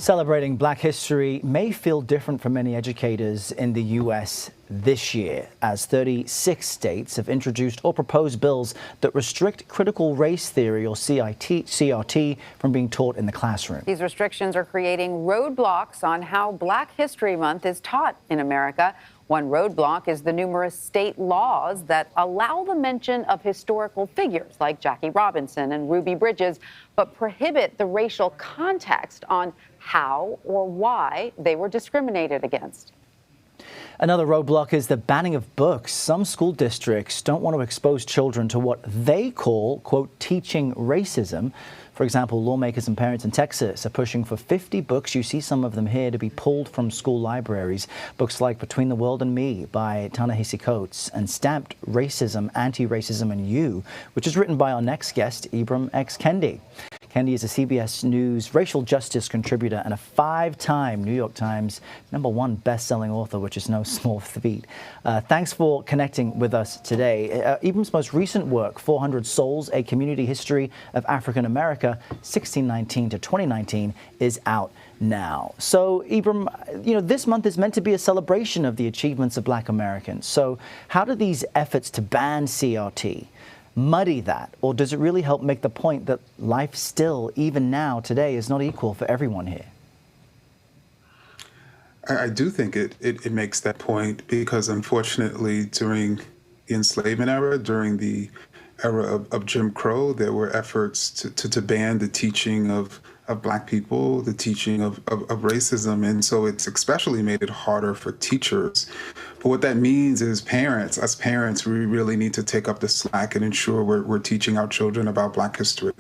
Celebrating Black history may feel different for many educators in the U.S. this year, as 36 states have introduced or proposed bills that restrict critical race theory, or CRT, from being taught in the classroom. These restrictions are creating roadblocks on how Black History Month is taught in America. One roadblock is the numerous state laws that allow the mention of historical figures like Jackie Robinson and Ruby Bridges, but prohibit the racial context on how or why they were discriminated against. Another roadblock is the banning of books. Some school districts don't want to expose children to what they call, quote, teaching racism. For example, lawmakers and parents in Texas are pushing for 50 books. You see some of them here to be pulled from school libraries. Books like Between the World and Me by Ta-Nehisi Coates and Stamped Racism, Anti-Racism and You, which is written by our next guest, Ibram X. Kendi. Kendi is a CBS News racial justice contributor and a 5-time New York Times #1 best-selling author, which is no small feat. Thanks for connecting with us today. Ibram's most recent work, 400 Souls, A Community History of African America, 1619 to 2019, is out now. So, Ibram, this month is meant to be a celebration of the achievements of Black Americans. So how do these efforts to ban CRT muddy that, or does it really help make the point that life still, even now, today, is not equal for everyone here? I do think it makes that point because, unfortunately, during the enslavement era, during the era of Jim Crow, there were efforts to ban the teaching of Black people, the teaching of racism. And so it's especially made it harder for teachers. But what that means is as parents, we really need to take up the slack and ensure we're teaching our children about Black history.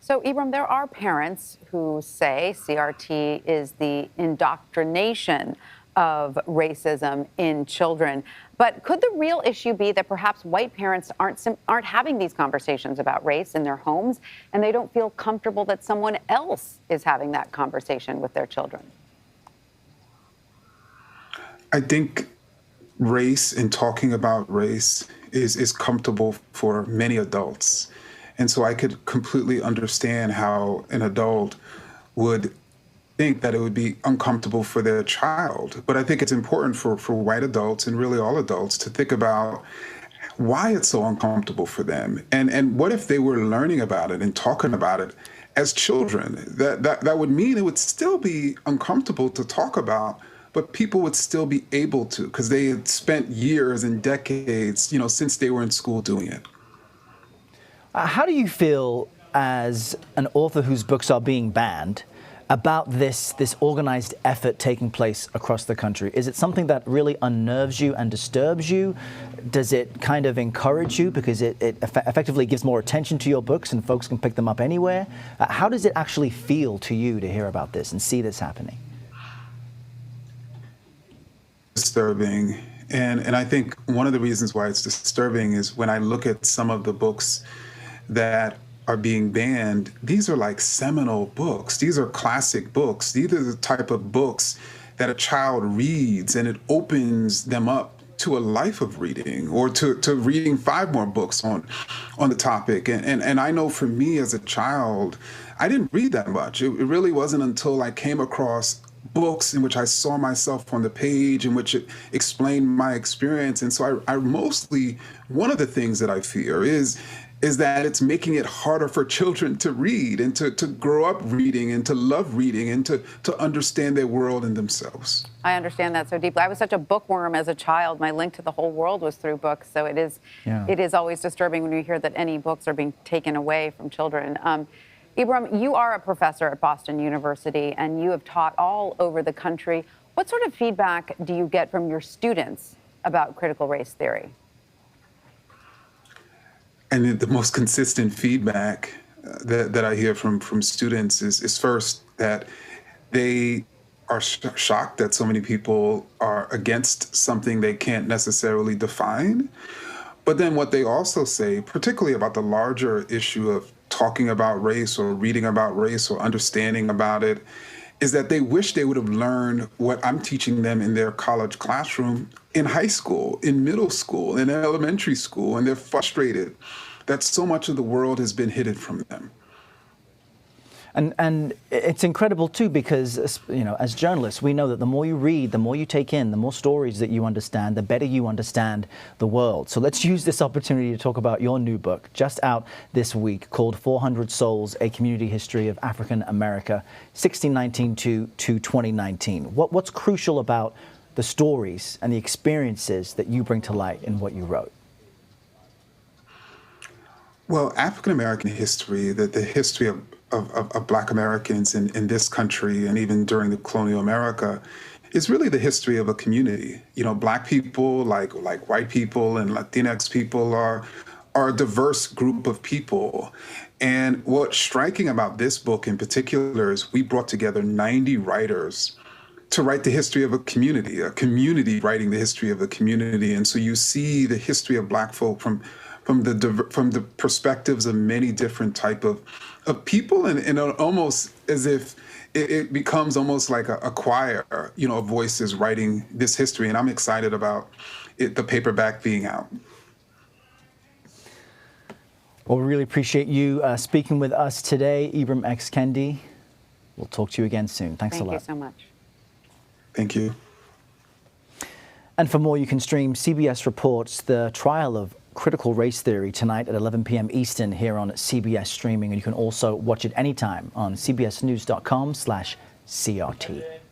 So, Ibram, there are parents who say CRT is the indoctrination of racism in children. But could the real issue be that perhaps white parents aren't having these conversations about race in their homes, and they don't feel comfortable that someone else is having that conversation with their children? I think race and talking about race is comfortable for many adults. And so I could completely understand how an adult would think that it would be uncomfortable for their child. But I think it's important for white adults and really all adults to think about why it's so uncomfortable for them. And what if they were learning about it and talking about it as children? That would mean it would still be uncomfortable to talk about, but people would still be able to because they had spent years and decades, since they were in school doing it. How do you feel as an author whose books are being banned about this organized effort taking place across the country? Is it something that really unnerves you and disturbs you? Does it kind of encourage you because it effectively gives more attention to your books and folks can pick them up anywhere? How does it actually feel to you to hear about this and see this happening? Disturbing. And I think one of the reasons why it's disturbing is when I look at some of the books that are being banned, these are like seminal books. These are classic books. These are the type of books that a child reads and it opens them up to a life of reading or to reading 5 more books on the topic. And I know for me as a child, I didn't read that much. It really wasn't until I came across books in which I saw myself on the page, in which it explained my experience. And so I mostly, one of the things that I fear is that it's making it harder for children to read and to grow up reading and to love reading and to understand their world and themselves. I understand that so deeply. I was such a bookworm as a child. My link to the whole world was through books. So it is always disturbing when you hear that any books are being taken away from children. Ibram, you are a professor at Boston University and you have taught all over the country. What sort of feedback do you get from your students about critical race theory? And the most consistent feedback that I hear from students is first that they are shocked that so many people are against something they can't necessarily define. But then what they also say, particularly about the larger issue of talking about race or reading about race or understanding about it, is that they wish they would have learned what I'm teaching them in their college classroom in high school, in middle school, in elementary school, and they're frustrated that so much of the world has been hidden from them. And it's incredible too, because, you know, as journalists, we know that the more you read, the more you take in, the more stories that you understand, the better you understand the world. So let's use this opportunity to talk about your new book, just out this week, called 400 Souls, A Community History of African America, 1619 to 2019. What's crucial about the stories and the experiences that you bring to light in what you wrote? Well, African American history, the history of Black Americans in this country and even during the colonial America, is really the history of a community. You know, Black people, like white people and Latinx people, are a diverse group of people. And what's striking about this book in particular is we brought together 90 writers to write the history of a community writing the history of a community. And so you see the history of Black folk from the perspectives of many different type of people, and almost as if it becomes almost like a choir, you know, of voices writing this history. And I'm excited about the paperback being out. Well, we really appreciate you speaking with us today, Ibram X. Kendi. We'll talk to you again soon. Thanks a lot. Thank you so much. Thank you. And for more, you can stream CBS Reports, the trial of critical race theory, tonight at 11 p.m. Eastern here on CBS Streaming. And you can also watch it anytime on cbsnews.com/CRT.